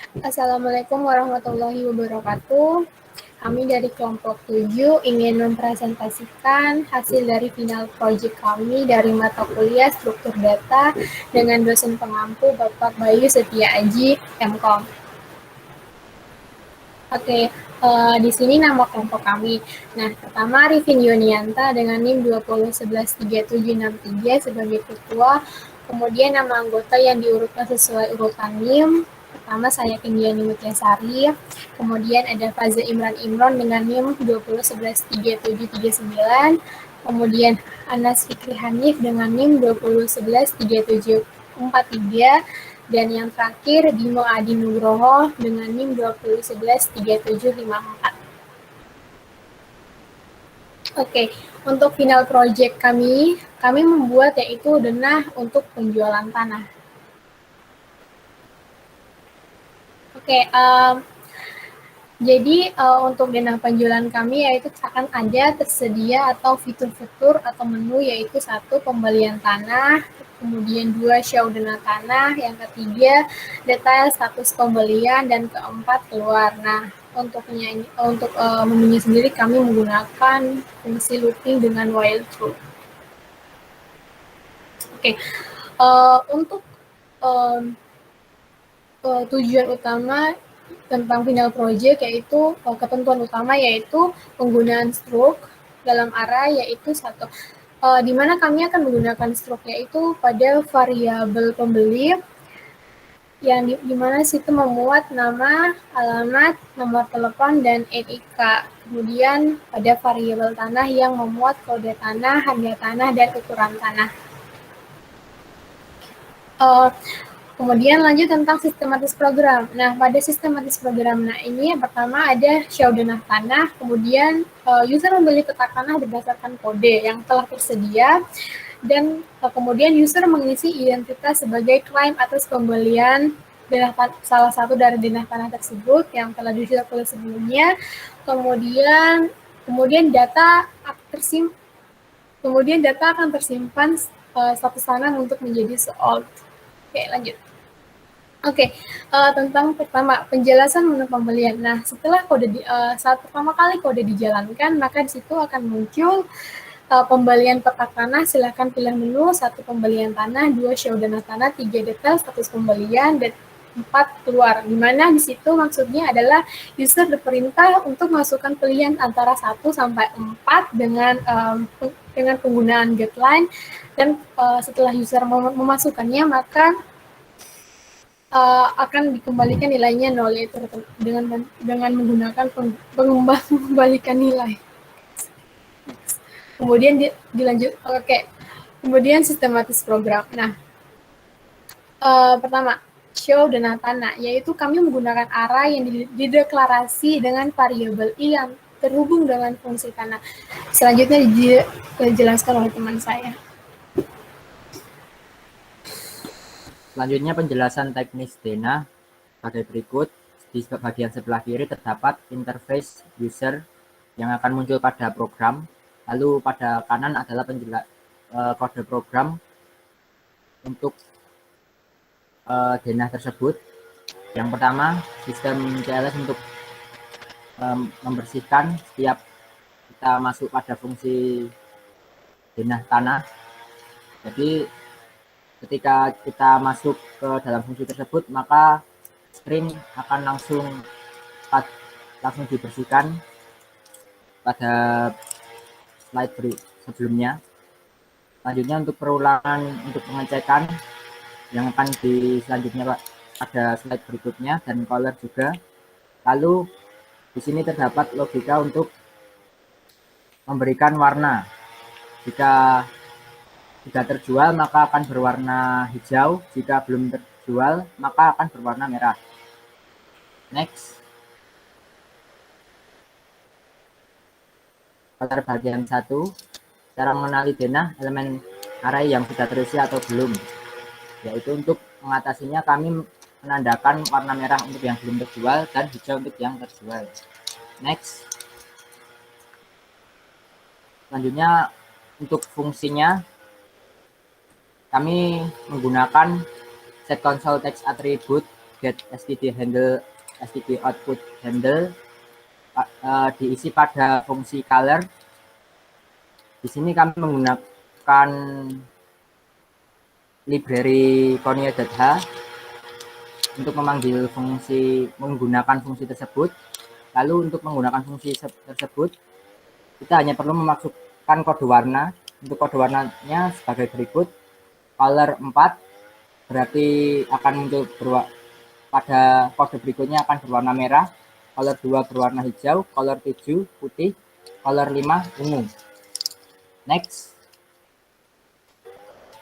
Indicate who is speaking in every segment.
Speaker 1: Assalamualaikum warahmatullahi wabarakatuh. Kami dari kelompok 7 ingin mempresentasikan hasil dari final project kami dari mata kuliah struktur data dengan dosen pengampu Bapak Bayu Setia Aji, Mkom. Oke, di sini nama kelompok kami. Nah, pertama Rifin Yunianta dengan NIM 20113763 sebagai ketua. Kemudian nama anggota yang diurutkan sesuai urutan NIM. Pertama saya Indiani Mutyasari, kemudian ada Faza Imran Imron dengan NIM 20113739, kemudian Anas Fikri Hanif dengan NIM 20113743, dan yang terakhir Bimo Adi Nugroho dengan NIM 20113754. Oke, untuk final project kami membuat yaitu denah untuk penjualan tanah. Oke, jadi untuk denah penjualan kami yaitu akan ada tersedia atau fitur-fitur atau menu yaitu 1. Pembelian tanah, kemudian 2. Show denah tanah, yang ketiga detail status pembelian, dan keempat keluar. Nah, untuk menunya sendiri kami menggunakan fungsi looping dengan while true. Oke, untuk tujuan utama tentang final project yaitu ketentuan utama yaitu penggunaan stroke dalam array yaitu 1. Di mana kami akan menggunakan stroke yaitu pada variabel pembeli yang di mana situ memuat nama, alamat, nomor telepon, dan NIK. Kemudian pada variabel tanah yang memuat kode tanah, harga tanah, dan ukuran tanah. Kemudian lanjut tentang sistematis program. Nah, pada sistematis program, ini yang pertama ada show denah tanah, kemudian user membeli peta tanah berdasarkan kode yang telah tersedia, dan kemudian user mengisi identitas sebagai klaim atas pembelian salah satu dari denah tanah tersebut yang telah diusul sebelumnya. Kemudian data akan tersimpan status tanah untuk menjadi sold. Oke, lanjut. Oke, tentang pertama penjelasan menu pembelian. Nah, setelah saat pertama kali kode dijalankan, maka di situ akan muncul pembelian peta tanah. Silakan pilih menu 1. Pembelian tanah, 2. Show denah tanah, 3. Detail status pembelian, dan 4. Keluar. Di mana di situ maksudnya adalah user diperintah untuk masukkan pilihan antara 1 sampai 4 dengan penggunaan getline, dan setelah user memasukkannya maka akan dikembalikan nilainya 0 yaitu dengan menggunakan pengembang membalikan nilai. Kemudian dilanjut. Oke. Kemudian sistematis program. Nah, pertama show denah tanah yaitu kami menggunakan array yang dideklarasi dengan variabel i yang terhubung dengan fungsi tanah. Selanjutnya dijelaskan oleh teman saya.
Speaker 2: Selanjutnya penjelasan teknis denah sebagai berikut. Di bagian sebelah kiri terdapat interface user yang akan muncul pada program. Lalu pada kanan adalah kode program untuk denah tersebut. Yang pertama, sistem CLS untuk membersihkan setiap kita masuk pada fungsi denah tanah. Jadi ketika kita masuk ke dalam fungsi tersebut, maka string akan langsung dibersihkan pada slide sebelumnya. Selanjutnya untuk perulangan untuk pengecekan yang akan selanjutnya pada slide berikutnya, dan color juga. Lalu di sini terdapat logika untuk memberikan warna. Jika terjual maka akan berwarna hijau, jika belum terjual maka akan berwarna merah. Next. Pada bagian 1, cara mengenali denah elemen array yang sudah terisi atau belum. Yaitu untuk mengatasinya kami menandakan warna merah untuk yang belum terjual dan hijau untuk yang terjual. Next. Selanjutnya untuk fungsinya kami menggunakan set console text attribute get std handle std output handle diisi pada fungsi color. Di sini kami menggunakan library conio.h untuk menggunakan fungsi tersebut. Lalu untuk menggunakan fungsi tersebut, kita hanya perlu memasukkan kode warna. Untuk kode warnanya sebagai berikut. Color 4 berarti akan muncul pada kode berikutnya akan berwarna merah. Color 2 berwarna hijau, color 7 putih, color 5 ungu. Next.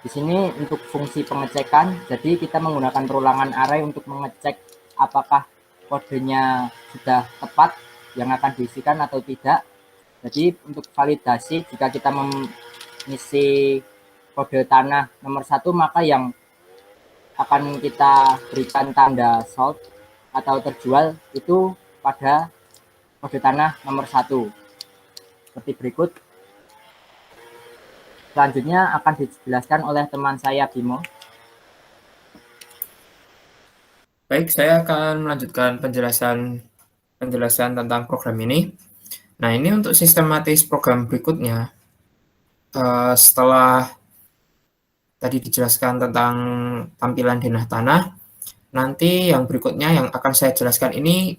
Speaker 2: Di sini untuk fungsi pengecekan, jadi kita menggunakan perulangan array untuk mengecek apakah kodenya sudah tepat yang akan diisikan atau tidak. Jadi untuk validasi, jika kita mengisi kode tanah nomor 1, maka yang akan kita berikan tanda sold atau terjual itu pada kode tanah nomor 1. Seperti berikut. Selanjutnya akan dijelaskan oleh teman saya, Bimo.
Speaker 3: Baik, saya akan melanjutkan penjelasan tentang program ini. Nah, ini untuk sistematis program berikutnya. Setelah tadi dijelaskan tentang tampilan denah tanah, nanti yang berikutnya yang akan saya jelaskan ini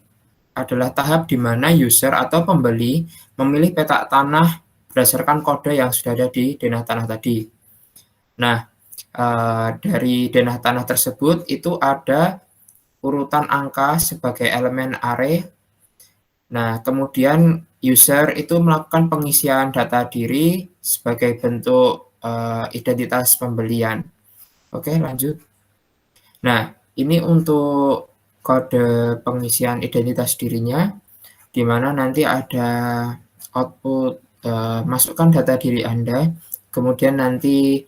Speaker 3: adalah tahap di mana user atau pembeli memilih petak tanah berdasarkan kode yang sudah ada di denah tanah tadi. Nah, dari denah tanah tersebut itu ada urutan angka sebagai elemen array. Nah, kemudian user itu melakukan pengisian data diri sebagai bentuk identitas pembelian. Oke, lanjut. Nah, ini untuk kode pengisian identitas dirinya, di mana nanti ada output masukkan data diri Anda, kemudian nanti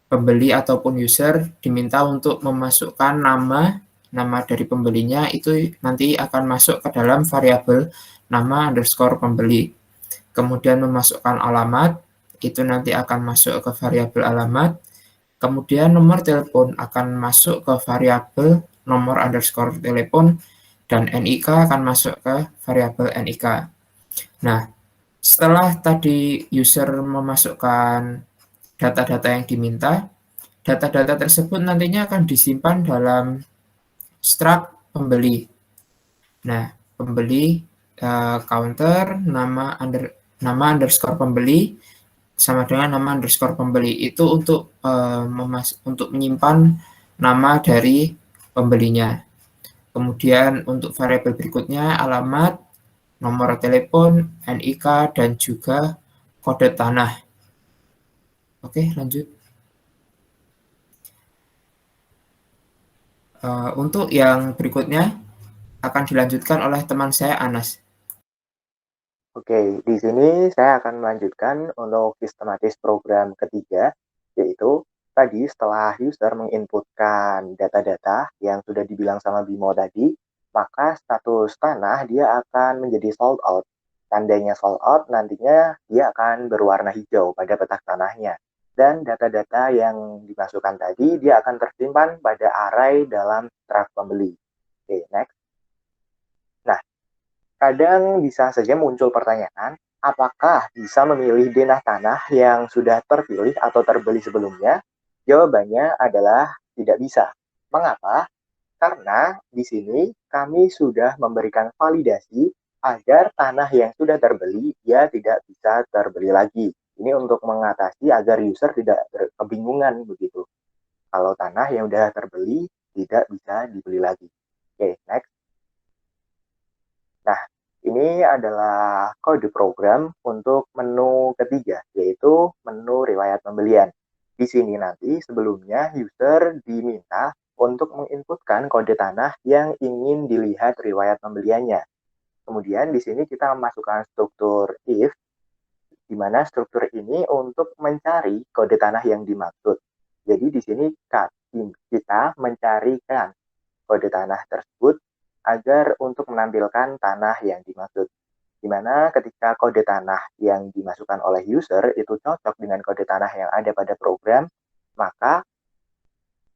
Speaker 3: pembeli ataupun user diminta untuk memasukkan nama dari pembelinya, itu nanti akan masuk ke dalam variabel nama underscore pembeli. Kemudian memasukkan alamat, itu nanti akan masuk ke variabel alamat. Kemudian nomor telepon akan masuk ke variabel nomor underscore telepon, dan NIK akan masuk ke variabel NIK. Nah, setelah tadi user memasukkan data-data yang diminta, data-data tersebut nantinya akan disimpan dalam struct pembeli. Nah, pembeli counter nama underscore pembeli sama dengan nama underscore pembeli, itu untuk menyimpan nama dari pembelinya. Kemudian untuk variabel berikutnya alamat, nomor telepon, NIK, dan juga kode tanah. Oke, lanjut. Untuk yang berikutnya akan dilanjutkan oleh teman saya, Anas.
Speaker 4: Oke, di sini saya akan melanjutkan untuk sistematis program ketiga, yaitu tadi setelah user menginputkan data-data yang sudah dibilang sama Bimo tadi, maka status tanah dia akan menjadi sold out. Tandanya sold out nantinya dia akan berwarna hijau pada petak tanahnya. Dan data-data yang dimasukkan tadi dia akan tersimpan pada array dalam struct pembeli. Oke, next. Nah, kadang bisa saja muncul pertanyaan, apakah bisa memilih denah tanah yang sudah terpilih atau terbeli sebelumnya? Jawabannya adalah tidak bisa. Mengapa? Karena di sini kami sudah memberikan validasi agar tanah yang sudah terbeli ya tidak bisa terbeli lagi. Ini untuk mengatasi agar user tidak kebingungan begitu. Kalau tanah yang sudah terbeli tidak bisa dibeli lagi. Oke, next. Nah, ini adalah kode program untuk menu ketiga, yaitu menu riwayat pembelian. Di sini nanti sebelumnya user diminta untuk menginputkan kode tanah yang ingin dilihat riwayat pembeliannya. Kemudian di sini kita memasukkan struktur if, di mana struktur ini untuk mencari kode tanah yang dimaksud. Jadi di sini kita mencarikan kode tanah tersebut agar untuk menampilkan tanah yang dimaksud. Di mana ketika kode tanah yang dimasukkan oleh user itu cocok dengan kode tanah yang ada pada program, maka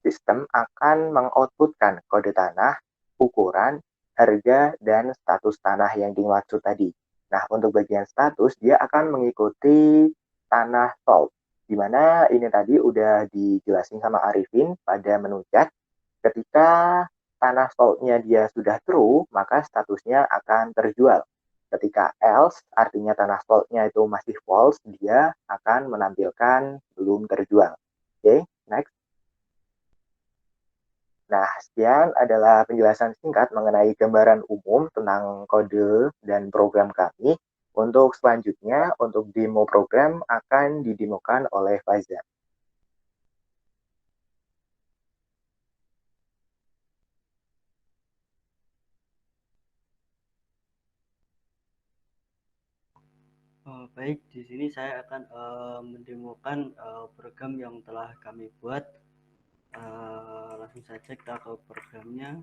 Speaker 4: sistem akan mengoutputkan kode tanah, ukuran, harga, dan status tanah yang dimaksud tadi. Nah, untuk bagian status, dia akan mengikuti tanah sold, di mana ini tadi udah dijelasin sama Arifin pada menu chat. Ketika tanah sold-nya dia sudah true, maka statusnya akan terjual. Ketika else, artinya tanah sold-nya itu masih false, dia akan menampilkan belum terjual. Oke, next. Nah, sekian adalah penjelasan singkat mengenai gambaran umum tentang kode dan program kami. Untuk selanjutnya, untuk demo program akan didemokan oleh Faizal.
Speaker 5: Baik, di sini saya akan mendemokan program yang telah kami buat. Langsung saja kita ke programnya.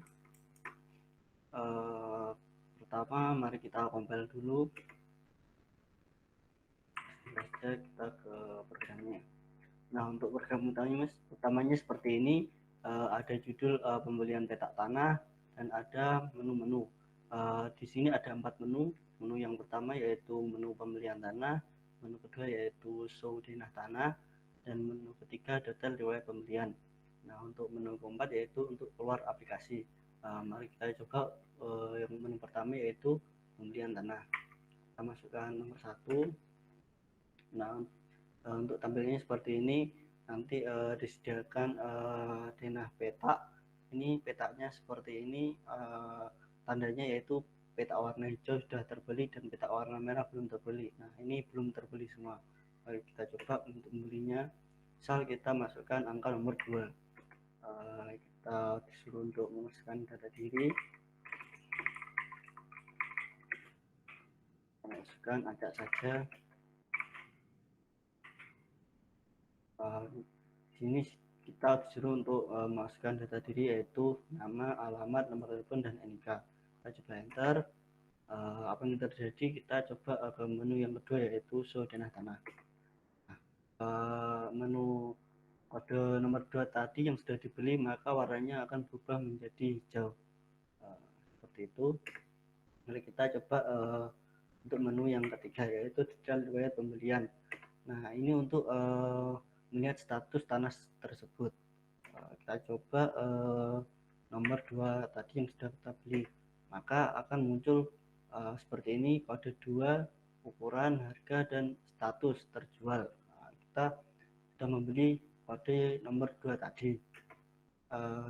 Speaker 5: Pertama, mari kita compile dulu. Saja kita ke programnya. Nah, untuk program utamanya seperti ini. Ada judul pembelian petak tanah dan ada menu-menu. Di sini ada 4 menu. Menu yang pertama yaitu menu pembelian tanah, menu kedua yaitu show denah tanah, dan menu ketiga detail riwayat pembelian. Nah, untuk menu keempat yaitu untuk keluar aplikasi. Mari kita coba yang menu pertama yaitu pembelian tanah. Kita masukkan nomor 1. Nah, untuk tampilnya seperti ini. Nanti disediakan denah petak. Ini petaknya seperti ini. Tandanya yaitu petak warna hijau sudah terbeli dan petak warna merah belum terbeli. Nah, ini belum terbeli semua. Mari kita coba untuk membelinya. Misal kita masukkan angka nomor 2. Kita disuruh untuk memasukkan data diri. Kita masukkan, acak saja. Sini kita disuruh untuk memasukkan data diri yaitu nama, alamat, nomor telepon, dan NIK. Kita coba enter. Apa yang terjadi, kita coba ke menu yang kedua yaitu show denah tanah. Menu kode nomor 2 tadi yang sudah dibeli maka warnanya akan berubah menjadi hijau. Seperti itu. Mari kita coba untuk menu yang ketiga yaitu detail riwayat pembelian. Nah, ini untuk melihat status tanah tersebut. Kita coba nomor 2 tadi yang sudah kita beli, maka akan muncul seperti ini: kode 2, ukuran, harga, dan status terjual. Kita sudah membeli kode nomor 2 tadi.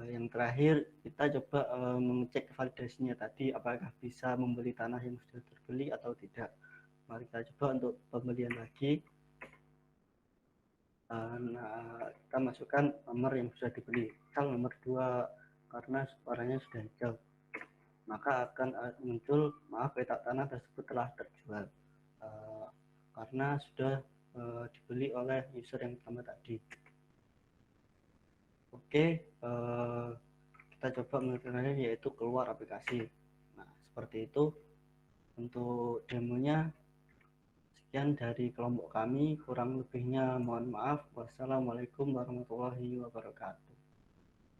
Speaker 5: Yang terakhir kita coba mengecek validasinya tadi, apakah bisa membeli tanah yang sudah terbeli atau tidak. Mari kita coba untuk pembelian lagi. Nah, kita masukkan nomor yang sudah dibeli, misal nomor 2, karena warnanya sudah hijau, maka akan muncul maaf petak tanah tersebut telah terjual karena sudah dibeli oleh user yang pertama tadi. Oke, kita coba melakukannya yaitu keluar aplikasi. Nah, seperti itu untuk demonya. Sekian dari kelompok kami, kurang lebihnya mohon maaf. Wassalamualaikum warahmatullahi wabarakatuh.